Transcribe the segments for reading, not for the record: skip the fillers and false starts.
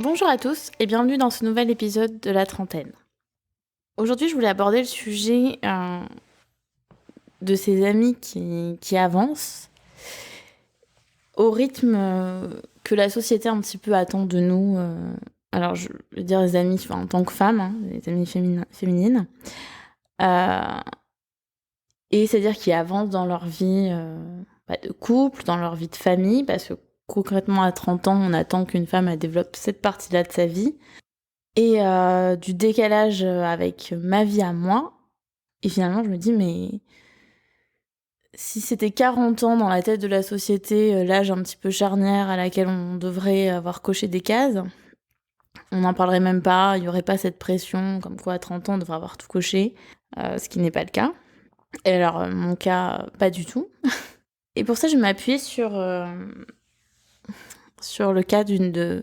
Bonjour à tous et bienvenue dans ce nouvel épisode de la trentaine. Aujourd'hui, je voulais aborder le sujet de ces amis qui avancent au rythme que la société un petit peu attend de nous. Alors, je veux dire les amis en tant que femmes, les amis féminines. Euh, et c'est-à-dire qu'ils avancent dans leur vie de couple, dans leur vie de famille, parce que concrètement, à 30 ans, on attend qu'une femme elle développe cette partie-là de sa vie. Et du décalage avec ma vie à moi. Et finalement, je me dis, mais si c'était 40 ans dans la tête de la société, l'âge un petit peu charnière à laquelle on devrait avoir coché des cases, on n'en parlerait même pas, il n'y aurait pas cette pression comme quoi à 30 ans on devrait avoir tout coché, ce qui n'est pas le cas. Et alors, mon cas, pas du tout. Et pour ça, je m'appuie sur le cas d'une de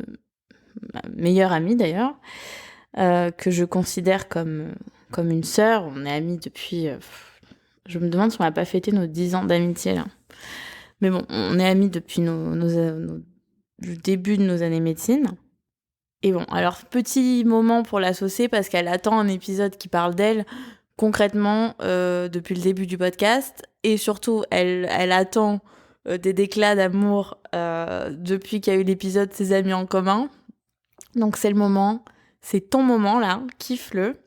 ma meilleure amie d'ailleurs, que je considère comme une sœur. On est amies depuis... je me demande si on n'a pas fêté nos 10 ans d'amitié là. Mais bon, on est amis depuis le début de nos années médecine. Et bon, alors petit moment pour l'associer parce qu'elle attend un épisode qui parle d'elle concrètement depuis le début du podcast. Et surtout, elle attend des déclats d'amour depuis qu'il y a eu l'épisode Ses amis en commun. Donc c'est le moment, c'est ton moment là, kiffe-le.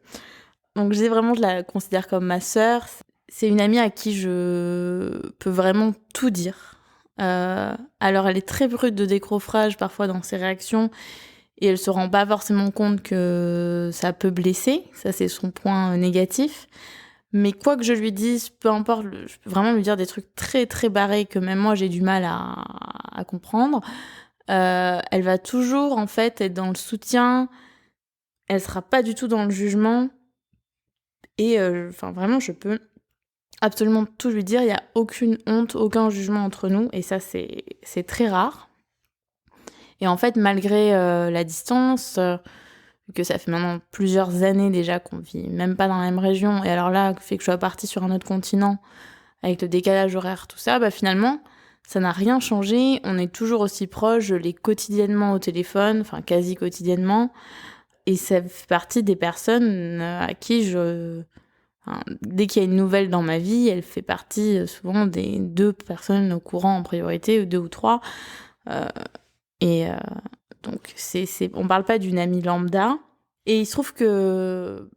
Donc je la considère comme ma sœur. C'est une amie à qui je peux vraiment tout dire. Alors elle est très brute de décroffrage parfois dans ses réactions et elle se rend pas forcément compte que ça peut blesser. Ça c'est son point négatif. Mais quoi que je lui dise, peu importe, je peux vraiment lui dire des trucs très très barrés que même moi j'ai du mal à comprendre. Elle va toujours en fait être dans le soutien. Elle sera pas du tout dans le jugement. Et vraiment je peux absolument tout lui dire, il n'y a aucune honte, aucun jugement entre nous, et ça c'est très rare. Et en fait, malgré la distance, que ça fait maintenant plusieurs années déjà qu'on vit même pas dans la même région, et alors là, le fait que je sois partie sur un autre continent, avec le décalage horaire, tout ça, bah finalement, ça n'a rien changé, on est toujours aussi proches, je l'ai quotidiennement au téléphone, enfin quasi quotidiennement, et ça fait partie des personnes à qui dès qu'il y a une nouvelle dans ma vie, elle fait partie souvent des 2 personnes au courant en priorité, ou 2 ou 3. Euh, et donc, on parle pas d'une amie lambda. Et il se trouve que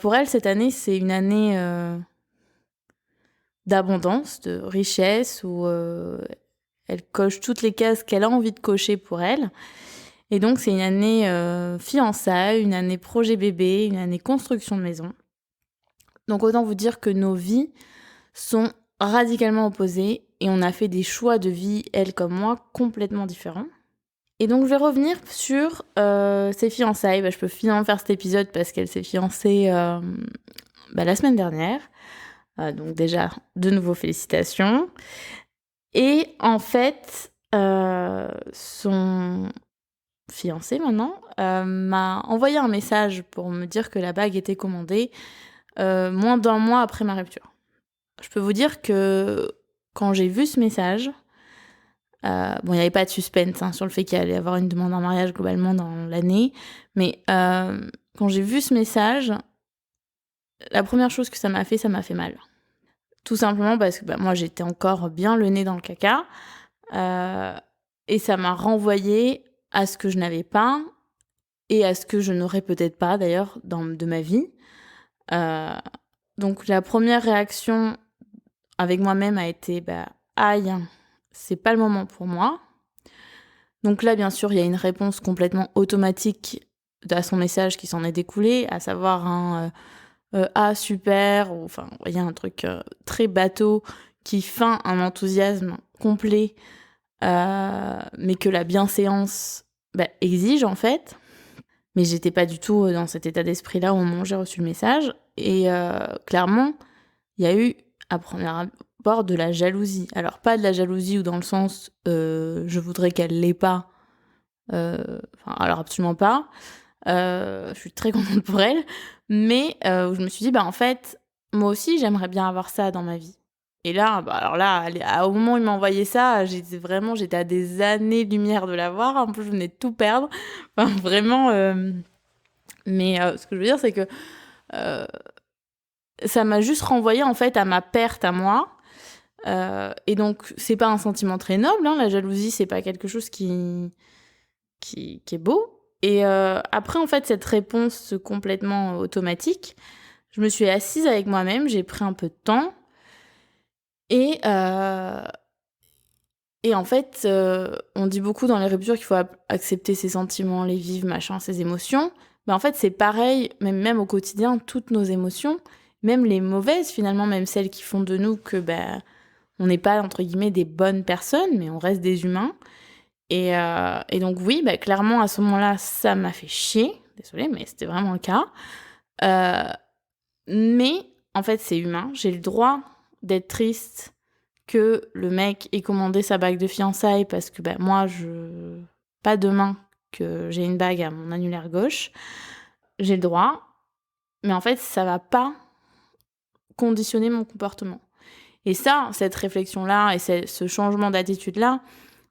pour elle, cette année, c'est une année d'abondance, de richesse, où elle coche toutes les cases qu'elle a envie de cocher pour elle. Et donc, c'est une année fiançailles, une année projet bébé, une année construction de maison. Donc, autant vous dire que nos vies sont radicalement opposées et on a fait des choix de vie, elle comme moi, complètement différents. Et donc je vais revenir sur ses fiançailles. Je peux finalement faire cet épisode parce qu'elle s'est fiancée la semaine dernière. Donc déjà, de nouveau félicitations. Et en fait, son fiancé maintenant m'a envoyé un message pour me dire que la bague était commandée moins d'1 mois après ma rupture. Je peux vous dire que quand j'ai vu ce message, il n'y avait pas de suspense sur le fait qu'il allait y avoir une demande en mariage globalement dans l'année, mais quand j'ai vu ce message, la première chose que ça m'a fait mal. Tout simplement parce que moi j'étais encore bien le nez dans le caca, et ça m'a renvoyé à ce que je n'avais pas, et à ce que je n'aurais peut-être pas d'ailleurs de ma vie. Donc la première réaction avec moi-même a été aïe, c'est pas le moment pour moi. Donc là, bien sûr, il y a une réponse complètement automatique à son message qui s'en est découlé, à savoir ah super, ou enfin, il y a un truc très bateau qui feint un enthousiasme complet, mais que la bienséance exige en fait. Mais j'étais pas du tout dans cet état d'esprit-là au moment où j'ai reçu le message. Et clairement, il y a eu, à première abord, de la jalousie. Alors, pas de la jalousie ou dans le sens je voudrais qu'elle l'ait pas. Alors, absolument pas. Je suis très contente pour elle. Mais je me suis dit, en fait, moi aussi, j'aimerais bien avoir ça dans ma vie. Et là, bah, alors là, au moment où il m'a envoyé ça, j'étais à des années-lumière de l'avoir. En plus, je venais de tout perdre. Enfin, vraiment. Mais ce que je veux dire, c'est que euh, ça m'a juste renvoyé en fait à ma perte à moi. Et donc, c'est pas un sentiment très noble, hein, la jalousie, c'est pas quelque chose qui est beau. Et après, en fait, cette réponse complètement automatique, je me suis assise avec moi-même, j'ai pris un peu de temps. Et, en fait, on dit beaucoup dans les ruptures qu'il faut accepter ses sentiments, les vivre, machin, ses émotions. Mais en fait, c'est pareil, même au quotidien, toutes nos émotions, même les mauvaises, finalement, même celles qui font de nous que on n'est pas, entre guillemets, des bonnes personnes, mais on reste des humains. Et donc, oui, clairement, à ce moment-là, ça m'a fait chier. Désolée, mais c'était vraiment le cas. Mais, en fait, c'est humain. J'ai le droit d'être triste que le mec ait commandé sa bague de fiançailles parce que moi, pas demain que j'ai une bague à mon annulaire gauche. J'ai le droit. Mais en fait, ça va pas conditionner mon comportement. Et ça, cette réflexion-là et ce changement d'attitude-là,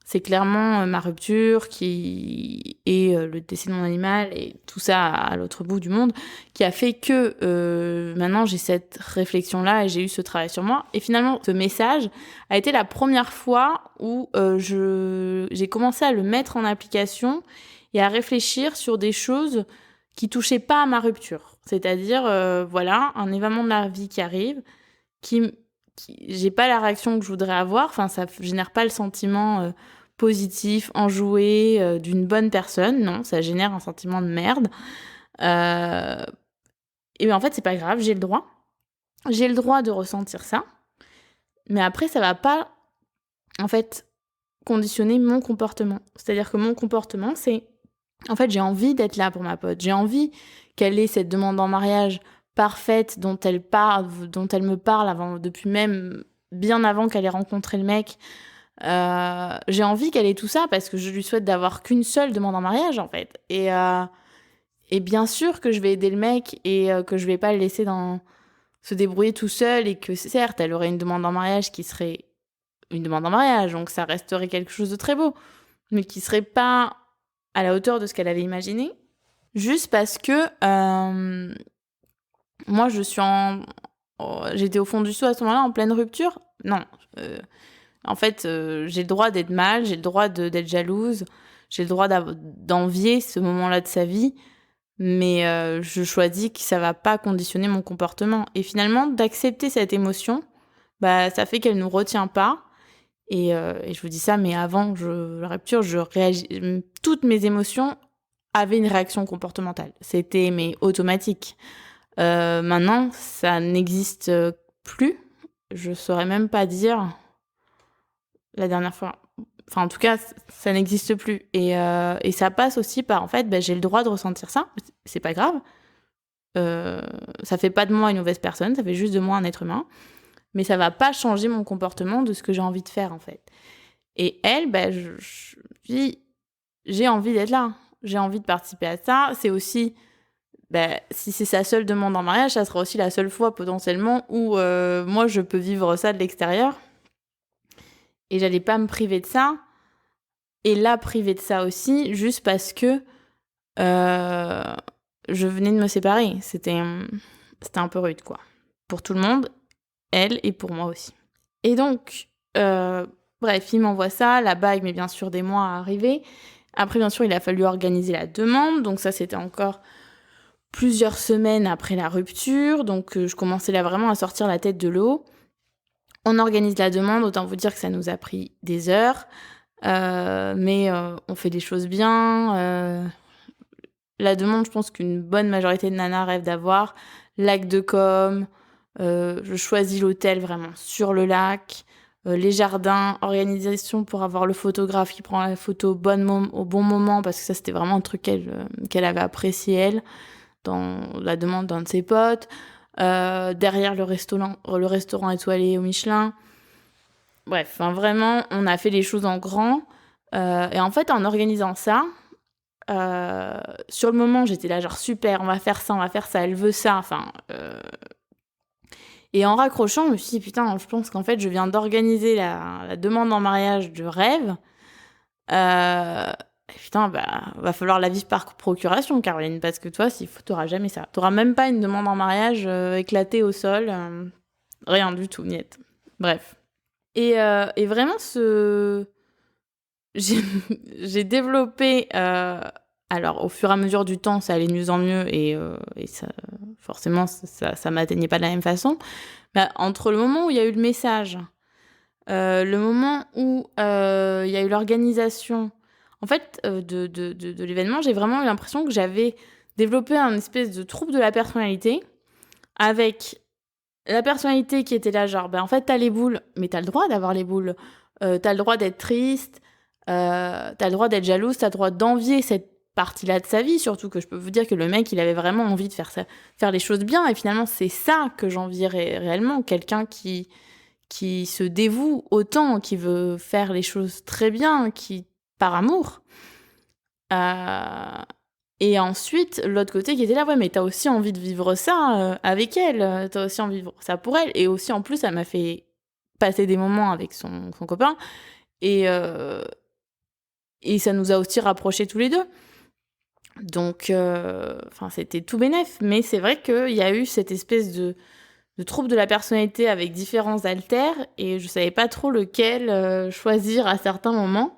c'est clairement ma rupture et le décès de mon animal et tout ça à l'autre bout du monde qui a fait que maintenant j'ai cette réflexion-là et j'ai eu ce travail sur moi. Et finalement, ce message a été la première fois où j'ai commencé à le mettre en application et à réfléchir sur des choses qui touchaient pas à ma rupture. C'est-à-dire, voilà, un événement de la vie qui arrive, j'ai pas la réaction que je voudrais avoir, enfin ça génère pas le sentiment positif, enjoué d'une bonne personne, non, ça génère un sentiment de merde. Et en fait c'est pas grave, j'ai le droit de ressentir ça, mais après ça va pas en fait conditionner mon comportement. C'est-à-dire que mon comportement c'est en fait j'ai envie d'être là pour ma pote, j'ai envie qu'elle ait cette demande en mariage parfaite dont elle me parle depuis même bien avant qu'elle ait rencontré le mec. J'ai envie qu'elle ait tout ça parce que je lui souhaite d'avoir qu'une seule demande en mariage en fait. Et bien sûr que je vais aider le mec et que je vais pas le laisser se débrouiller tout seul et que certes elle aurait une demande en mariage qui serait une demande en mariage donc ça resterait quelque chose de très beau mais qui serait pas à la hauteur de ce qu'elle avait imaginé juste parce que moi j'étais au fond du seau à ce moment-là en pleine rupture. Non, en fait, j'ai le droit d'être mal, j'ai le droit d'être jalouse, j'ai le droit d'envier ce moment-là de sa vie, mais je choisis que ça va pas conditionner mon comportement. Et finalement, d'accepter cette émotion, ça fait qu'elle nous retient pas. Et je vous dis ça, mais avant la rupture, toutes mes émotions avaient une réaction comportementale. C'était automatique. Maintenant, ça n'existe plus. Je saurais même pas dire la dernière fois. Enfin, en tout cas, ça n'existe plus. Et ça passe aussi par, en fait, j'ai le droit de ressentir ça. C'est pas grave. Ça fait pas de moi une mauvaise personne, ça fait juste de moi un être humain. Mais ça va pas changer mon comportement de ce que j'ai envie de faire, en fait. Et elle, je dis, j'ai envie d'être là. J'ai envie de participer à ça. C'est aussi, si c'est sa seule demande en mariage, ça sera aussi la seule fois potentiellement où moi, je peux vivre ça de l'extérieur. Et j'allais pas me priver de ça. Et la priver de ça aussi, juste parce que je venais de me séparer. C'était un peu rude, quoi. Pour tout le monde, elle et pour moi aussi. Et donc, bref, il m'envoie ça, la bague met bien sûr des mois à arriver. Après, bien sûr, il a fallu organiser la demande. Donc ça, c'était encore plusieurs semaines après la rupture. Donc je commençais là vraiment à sortir la tête de l'eau. On organise la demande, autant vous dire que ça nous a pris des heures. Mais on fait des choses bien. La demande, je pense qu'une bonne majorité de nanas rêvent d'avoir. Lac de Com, je choisis l'hôtel vraiment sur le lac, les jardins, organisation pour avoir le photographe qui prend la photo au bon moment, parce que ça c'était vraiment un truc qu'elle avait apprécié elle, dans la demande d'un de ses potes. Derrière le restaurant étoilé au Michelin. Bref, vraiment, on a fait les choses en grand. Et en fait, en organisant ça, sur le moment, j'étais là genre super, on va faire ça, elle veut ça. Enfin, Et en raccrochant, je me suis dit: «Putain, je pense qu'en fait, je viens d'organiser la demande en mariage de rêve. Putain, bah, va falloir la vivre par procuration, Caroline, parce que toi, s'il faut, tu jamais ça. Tu même pas une demande en mariage, éclatée au sol, rien du tout, niet». Bref. Et vraiment j'ai j'ai développé, alors au fur et à mesure du temps, ça allait de mieux en mieux et ça forcément ça m'atteignait pas de la même façon. Bah, entre le moment où il y a eu le message, le moment où, il y a eu l'organisation, en fait, de l'événement, j'ai vraiment eu l'impression que j'avais développé un espèce de trouble de la personnalité, avec la personnalité qui était là genre: «Bah, en fait, t'as les boules, mais t'as le droit d'avoir les boules. Tu le droit d'être triste, tu le droit d'être jalouse, t'as le droit d'envier cette partie-là de sa vie». Surtout que je peux vous dire que le mec, il avait vraiment envie de faire les choses bien et finalement, c'est ça que j'envie réellement. Quelqu'un qui se dévoue autant, qui veut faire les choses très bien, qui par amour. Heu et ensuite, l'autre côté qui était là: «Ouais, mais t'as aussi envie de vivre ça, avec elle, tu aussi envie de vivre ça pour elle». Et aussi, en plus, elle m'a fait passer des moments avec son copain et heu et ça nous a aussi rapprochés tous les 2. Donc enfin, c'était tout bénef. Mais c'est vrai qu'il y a eu cette espèce de trouble de la personnalité avec différents alters et je savais pas trop lequel, choisir à certains moments.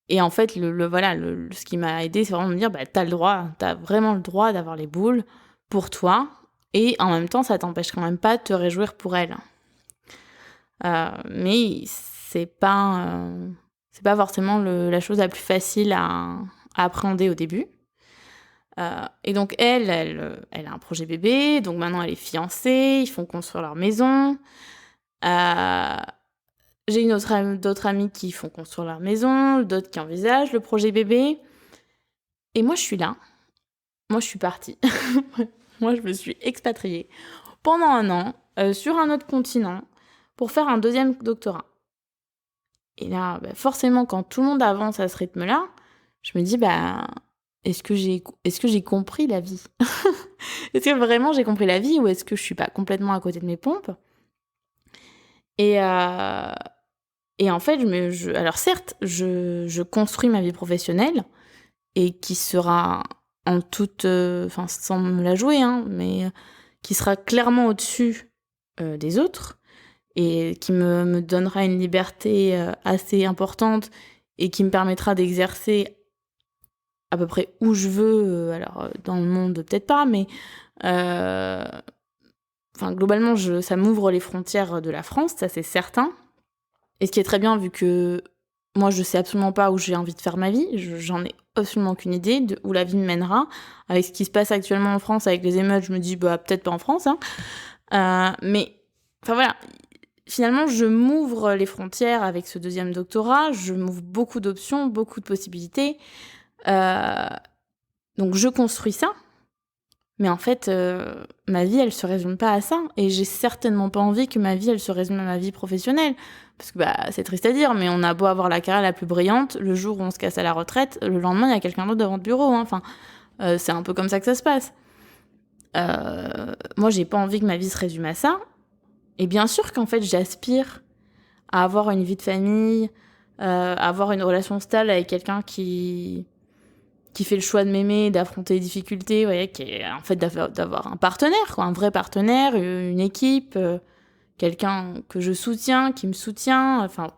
Et en fait, voilà, ce qui m'a aidée, c'est vraiment de me dire: «Bah, t'as vraiment le droit d'avoir les boules pour toi et en même temps, ça t'empêche quand même pas de te réjouir pour elle». Mais c'est pas forcément la chose la plus facile à appréhender au début. Et donc elle a un projet bébé, donc maintenant elle est fiancée, ils font construire leur maison. Heu, j'ai d'autres amis qui font construire leur maison, d'autres qui envisagent le projet bébé et moi je suis là. Moi je suis partie. Moi je me suis expatriée pendant 1 an, sur un autre continent pour faire un 2e doctorat. Et là, bah, forcément quand tout le monde avance à ce rythme-là, je me dis: «Bah, est-ce que j'ai compris la vie?» Est-ce que vraiment j'ai compris la vie ou est-ce que je suis pas complètement à côté de mes pompes? Et en fait, alors certes, je construis ma vie professionnelle et qui sera en toute, enfin sans me la jouer, hein, mais qui sera clairement au-dessus, des autres et qui me donnera une liberté, assez importante et qui me permettra d'exercer à peu près où je veux, alors, dans le monde peut-être pas, mais heu enfin, globalement, ça m'ouvre les frontières de la France, ça c'est certain. Et ce qui est très bien vu que moi, je sais absolument pas où j'ai envie de faire ma vie, j'en ai absolument aucune idée de où la vie me mènera. Avec ce qui se passe actuellement en France, avec les émeutes, je me dis: «Bah, peut-être pas en France, hein». Mais enfin voilà, finalement, je m'ouvre les frontières avec ce 2e doctorat, je m'ouvre beaucoup d'options, beaucoup de possibilités. Heu, donc je construis ça. Mais en fait, ma vie, elle se résume pas à ça et j'ai certainement pas envie que ma vie, elle se résume à ma vie professionnelle. Parce que, bah, c'est triste à dire, mais on a beau avoir la carrière la plus brillante, le jour où on se casse à la retraite, le lendemain, il y a quelqu'un d'autre devant le bureau, hein. Enfin, c'est un peu comme ça que ça se passe. Moi, j'ai pas envie que ma vie se résume à ça et bien sûr qu'en fait, j'aspire à avoir une vie de famille, à avoir une relation stable avec quelqu'un qui fait le choix de m'aimer, d'affronter les difficultés, ouais, qui est en fait d'avoir un partenaire, quoi, un vrai partenaire, une équipe, quelqu'un que je soutiens, qui me soutient. Enfin,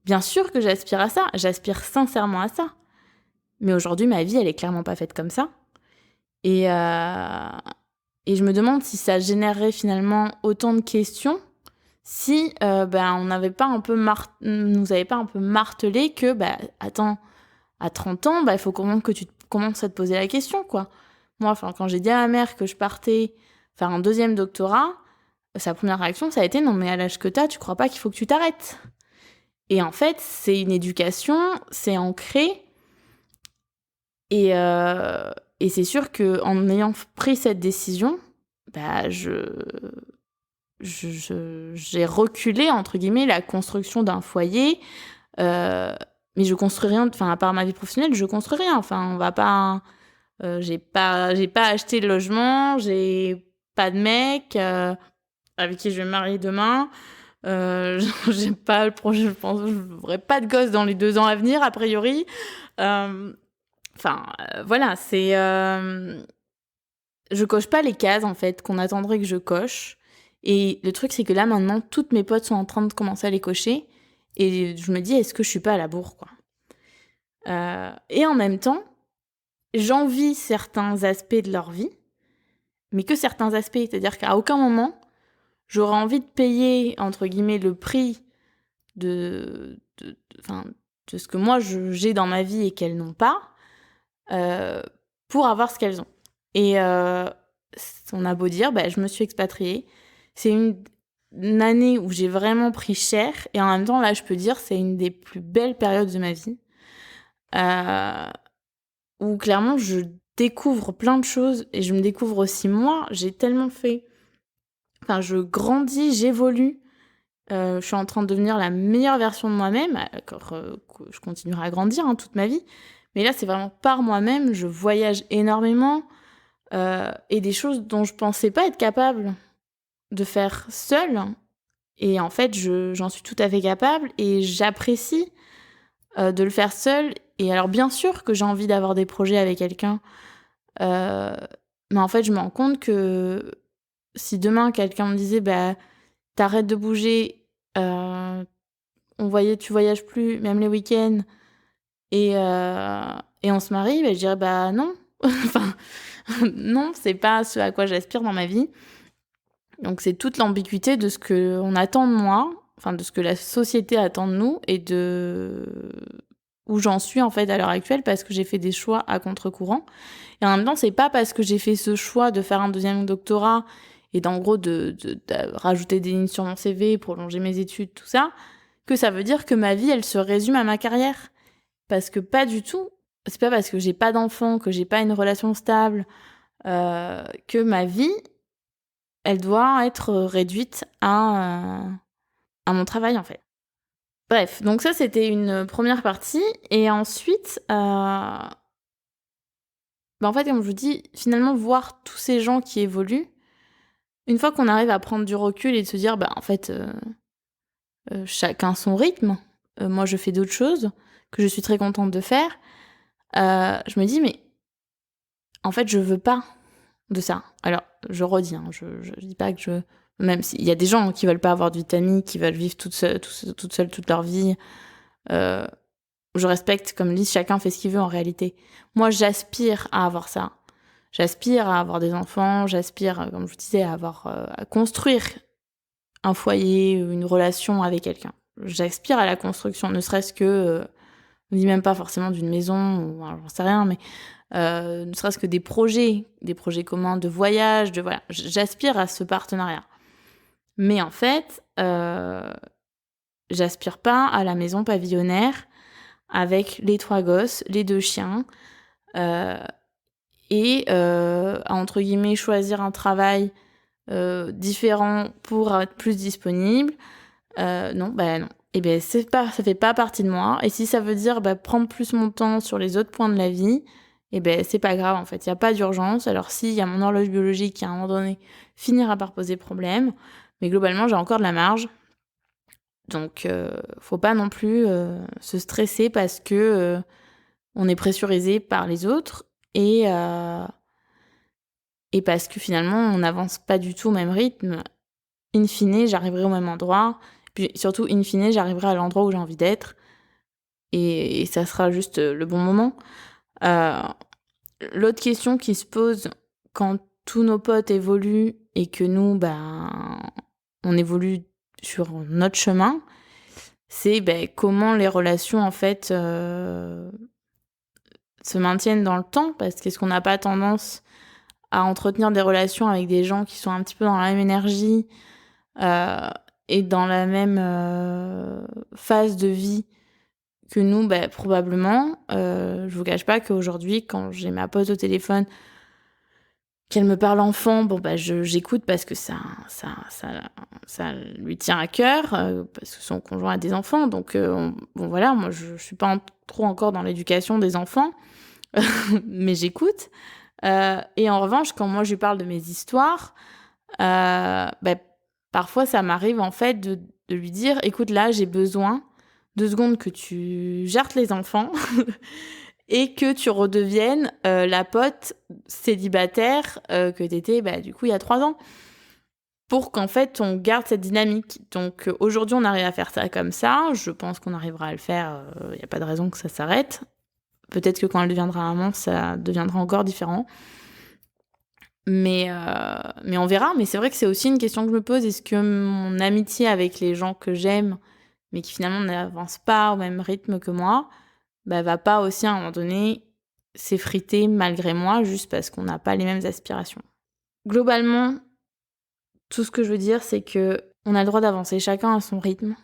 bien sûr que j'aspire à ça, j'aspire sincèrement à ça. Mais aujourd'hui, ma vie, elle est clairement pas faite comme ça. Et, je me demande si ça générerait finalement autant de questions si ben, on n'avait pas un peu nous avait pas un peu martelé que, bah, attends, à 30 ans, bah, il faut que tu commences à te poser la question, quoi. Moi, enfin, quand j'ai dit à ma mère que je partais faire un 2e doctorat, sa première réaction, ça a été: «Non, mais à l'âge que tu as, tu crois pas qu'il faut que tu t'arrêtes?» Et en fait, c'est une éducation, c'est ancré et c'est sûr qu'en ayant pris cette décision, bah, j'ai «reculé» entre guillemets la construction d'un foyer, mais je construis rien, enfin, à part ma vie professionnelle, je construis rien. Enfin, on va pas, j'ai pas acheté de logement, j'ai pas de mec avec qui je vais me marier demain. J'ai pas le projet, je pense, je n'aurai pas de gosse dans les 2 ans à venir, a priori. Voilà, c'est... je coche pas les cases, en fait, qu'on attendrait que je coche. Et le truc, c'est que là, maintenant, toutes mes potes sont en train de commencer à les cocher. Et je me dis, est-ce que je suis pas à la bourre, quoi. Et en même temps, j'envie certains aspects de leur vie, mais que certains aspects. C'est-à-dire qu'à aucun moment, j'aurais envie de payer, entre guillemets, le prix enfin, de ce que moi j'ai dans ma vie et qu'elles n'ont pas, pour avoir ce qu'elles ont. Et on a beau dire, je me suis expatriée. C'est une année où j'ai vraiment pris cher. Et en même temps, là, je peux dire, c'est une des plus belles périodes de ma vie. Où clairement, je découvre plein de choses. Et je me découvre aussi moi. J'ai tellement fait... Enfin, je grandis, j'évolue. Je suis en train de devenir la meilleure version de moi-même. Je continuerai à grandir toute ma vie. Mais là, c'est vraiment par moi-même. Je voyage énormément. Et des choses dont je pensais pas être capable de faire seule. Et en fait, j'en suis tout à fait capable. Et j'apprécie de le faire seule. Et alors, bien sûr que j'ai envie d'avoir des projets avec quelqu'un. Mais en fait, je me rends compte que si demain, quelqu'un me disait... t'arrêtes de bouger, tu voyages plus, même les week-ends, et on se marie, je dirais non. Enfin, non, c'est pas ce à quoi j'aspire dans ma vie. Donc c'est toute l'ambiguïté de ce qu'on attend de moi, enfin de ce que la société attend de nous, et de où j'en suis en fait à l'heure actuelle, parce que j'ai fait des choix à contre-courant. Et en même temps, c'est pas parce que j'ai fait ce choix de faire un 2e doctorat et d'en gros de rajouter des lignes sur mon CV, prolonger mes études, tout ça, que ça veut dire que ma vie, elle se résume à ma carrière. Parce que pas du tout. C'est pas parce que j'ai pas d'enfant, que j'ai pas une relation stable, que ma vie, elle doit être réduite à mon travail, en fait. Bref, donc ça, c'était une première partie. Et ensuite, en fait, comme je vous dis, finalement, voir tous ces gens qui évoluent, une fois qu'on arrive à prendre du recul et de se dire, en fait, chacun son rythme, moi je fais d'autres choses que je suis très contente de faire, je me dis, mais en fait, je veux pas de ça. Alors, je redis, je dis pas que je... Même s'il y a des gens qui veulent pas avoir de vie de famille, qui veulent vivre toutes seules toute leur vie, je respecte, comme dit, chacun fait ce qu'il veut en réalité. Moi, j'aspire à avoir ça. J'aspire à avoir des enfants, j'aspire, comme je vous disais, à construire un foyer, une relation avec quelqu'un. J'aspire à la construction, ne serait-ce que, on ne dit même pas forcément d'une maison, ou j'en sais rien, mais ne serait-ce que des projets communs de voyage, voilà. J'aspire à ce partenariat. Mais en fait, j'aspire pas à la maison pavillonnaire avec les 3 gosses, les 2 chiens, et à, entre guillemets, choisir un travail différent pour être plus disponible. Non. Et ça fait pas partie de moi. Et si ça veut dire prendre plus mon temps sur les autres points de la vie, c'est pas grave en fait. Il n'y a pas d'urgence. Alors si, il y a mon horloge biologique qui à un moment donné finira par poser problème. Mais globalement, j'ai encore de la marge. Donc, faut pas non plus se stresser parce que on est pressurisé par les autres et parce que finalement, on n'avance pas du tout au même rythme. In fine, j'arriverai au même endroit. Puis surtout, in fine, j'arriverai à l'endroit où j'ai envie d'être. Et ça sera juste le bon moment. L'autre question qui se pose quand tous nos potes évoluent et que nous, on évolue sur notre chemin, c'est comment les relations, en fait, se maintiennent dans le temps. Parce qu'est-ce qu'on n'a pas tendance à entretenir des relations avec des gens qui sont un petit peu dans la même énergie et dans la même phase de vie que nous, probablement. Je vous cache pas qu'aujourd'hui, quand j'ai ma pote au téléphone, qu'elle me parle enfant, j'écoute parce que ça lui tient à cœur, parce que son conjoint a des enfants. Donc, voilà, moi, je suis pas trop encore dans l'éducation des enfants, mais j'écoute. Et en revanche, quand moi, je lui parle de mes histoires, bah, parfois ça m'arrive en fait de lui dire: «Écoute, là, j'ai besoin 2 secondes que tu gères les enfants et que tu redeviennes, la pote célibataire, que tu étais, bah, du coup, il y a 3 ans». Pour qu'en fait, on garde cette dynamique. Donc, aujourd'hui, on arrive à faire ça comme ça. Je pense qu'on arrivera à le faire, il y a pas de raison que ça s'arrête. Peut-être que quand elle deviendra maman, ça deviendra encore différent. Mais on verra. Mais c'est vrai que c'est aussi une question que je me pose. Est-ce que mon amitié avec les gens que j'aime, mais qui finalement n'avancent pas au même rythme que moi, bah, va pas aussi à un moment donné s'effriter malgré moi, juste parce qu'on n'a pas les mêmes aspirations? Globalement, tout ce que je veux dire, c'est que on a le droit d'avancer chacun à son rythme.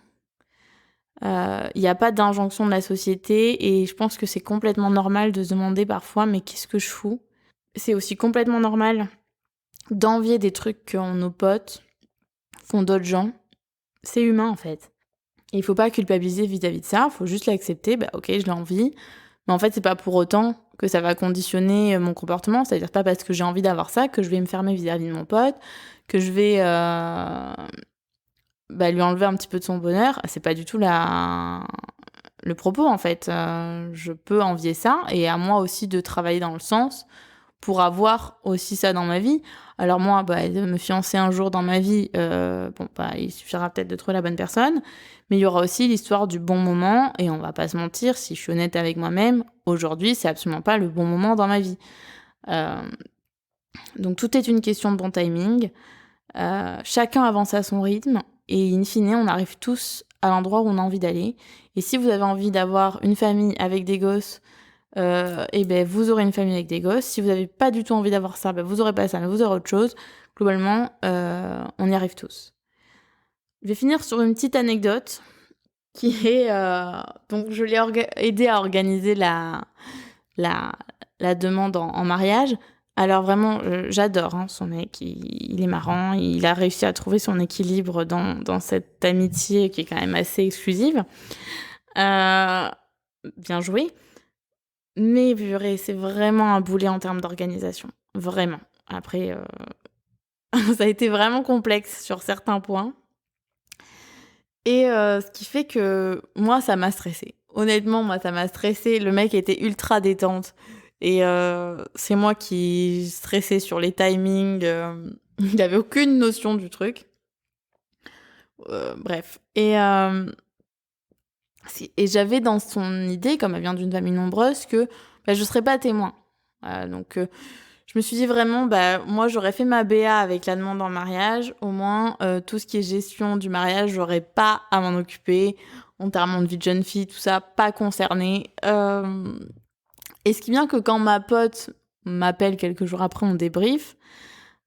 Il y a pas d'injonction de la société et je pense que c'est complètement normal de se demander parfois: «Mais qu'est-ce que je fous?» C'est aussi complètement normal d'envier des trucs que nos potes font d'autres gens. C'est humain, en fait. Et il faut pas culpabiliser vis-à-vis de ça, faut juste l'accepter. Bah, OK, je l'envie, mais en fait, c'est pas pour autant que ça va conditionner, mon comportement. C'est-à-dire pas parce que j'ai envie d'avoir ça que je vais me fermer vis-à-vis de mon pote, que je vais, bah, lui enlever un petit peu de son bonheur. C'est pas du tout le propos, en fait. Je peux envier ça et à moi aussi de travailler dans le sens pour avoir aussi ça dans ma vie. Alors moi, bah, de me fiancer un jour dans ma vie, bon, bah, il suffira peut-être de trouver la bonne personne, mais il y aura aussi l'histoire du bon moment et on va pas se mentir, si je suis honnête avec moi-même, aujourd'hui, c'est absolument pas le bon moment dans ma vie. Hem, donc tout est une question de bon timing. Chacun avance à son rythme et in fine, on arrive tous à l'endroit où on a envie d'aller et si vous avez envie d'avoir une famille avec des gosses, et beh, vous aurez une famille avec des gosses. Si vous avez pas du tout envie d'avoir ça, bah, vous aurez pas ça, mais vous aurez autre chose. Globalement, on y arrive tous. Je vais finir sur une petite anecdote qui est, donc je l'ai aidé à organiser la la demande en mariage. Alors vraiment, j'adore, hein, son mec, il est marrant, il a réussi à trouver son équilibre dans cette amitié qui est quand même assez exclusive. Bien joué. Mais purée, c'est vraiment un boulet en termes d'organisation, vraiment. Après, ça a été vraiment complexe sur certains points et ce qui fait que moi, ça m'a stressée. Honnêtement, moi, ça m'a stressée. Le mec était ultra détente et c'est moi qui stressais sur les timings, il avait aucune notion du truc. Bref et j'avais dans son idée, comme elle vient d'une famille nombreuse, que, bah, je serais pas témoin. Donc je me suis dit vraiment, bah, moi, j'aurais fait ma BA avec la demande en mariage. Au moins, tout ce qui est gestion du mariage, j'aurais pas à m'en occuper. Enterrement de vie de jeune fille, tout ça, pas concerné. Et ce qui est bien que quand ma pote m'appelle quelques jours après, on débrief,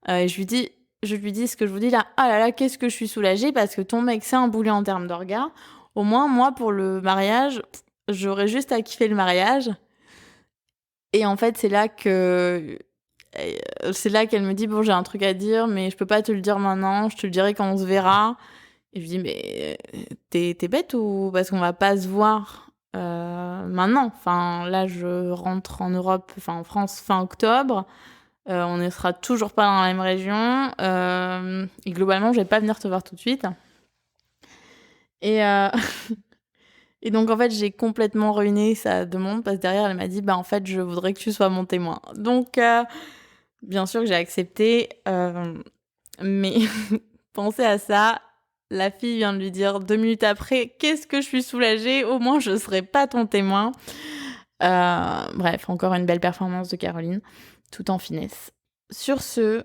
et je lui dis ce que je vous dis là: «Ah là là, qu'est-ce que je suis soulagée parce que ton mec, c'est un boulet en termes d'orgas. Au moins, moi, pour le mariage, j'aurais juste à kiffer le mariage». Et en fait, c'est là qu'elle me dit: «Bon, j'ai un truc à dire, mais je peux pas te le dire maintenant, je te le dirai quand on se verra». Et je lui dis: «Mais tu bête ou parce qu'on va pas se voir, maintenant? Enfin, là, je rentre en Europe, enfin en France fin octobre, on ne sera toujours pas dans la même région, et globalement, je vais pas venir te voir tout de suite». Et et donc en fait, j'ai complètement ruiné sa demande parce que derrière, elle m'a dit: «Bah, en fait, je voudrais que tu sois mon témoin». Donc bien sûr que j'ai accepté, mais pensez à ça, la fille vient de lui dire 2 minutes après: «Qu'est-ce que je suis soulagée, au moins je serai pas ton témoin». Bref, encore une belle performance de Caroline, tout en finesse. Sur ce,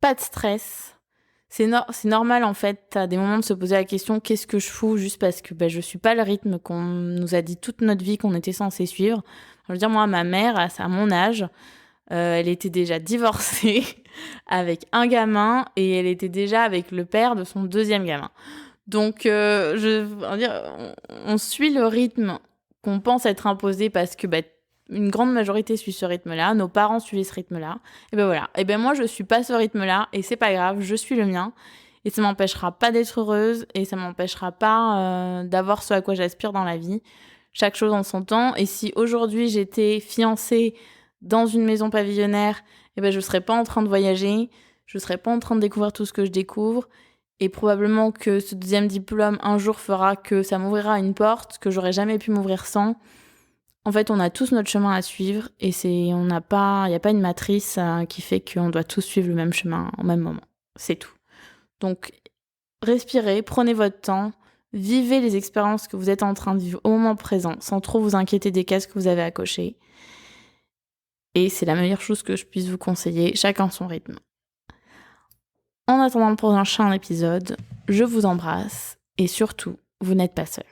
pas de stress, c'est normal en fait à des moments de se poser la question: «Qu'est-ce que je fous?» juste parce que, bah, je suis pas le rythme qu'on nous a dit toute notre vie qu'on était censé suivre. Je veux dire, moi, ma mère, à mon âge, elle était déjà divorcée avec un gamin et elle était déjà avec le père de son deuxième gamin. Donc on va dire, on suit le rythme qu'on pense être imposé parce que, bah, une grande majorité suit ce rythme-là, nos parents suivaient ce rythme-là et ben voilà. Et ben moi, je suis pas ce rythme-là et c'est pas grave, je suis le mien et ça m'empêchera pas d'être heureuse et ça m'empêchera pas, d'avoir ce à quoi j'aspire dans la vie. Chaque chose en son temps et si aujourd'hui j'étais fiancée dans une maison pavillonnaire et ben je serais pas en train de voyager. je serais pas en train de découvrir tout ce que je découvre. Et probablement que ce deuxième diplôme, un jour, fera que ça m'ouvrira une porte que j'aurais jamais pu m'ouvrir sans. En fait, on a tous notre chemin à suivre et il n'y a pas une matrice qui fait qu'on doit tous suivre le même chemin au même moment. C'est tout. Donc, respirez, prenez votre temps, vivez les expériences que vous êtes en train de vivre au moment présent sans trop vous inquiéter des cases que vous avez à cocher. Et c'est la meilleure chose que je puisse vous conseiller, chacun son rythme. En attendant le prochain épisode, je vous embrasse et surtout, vous n'êtes pas seul.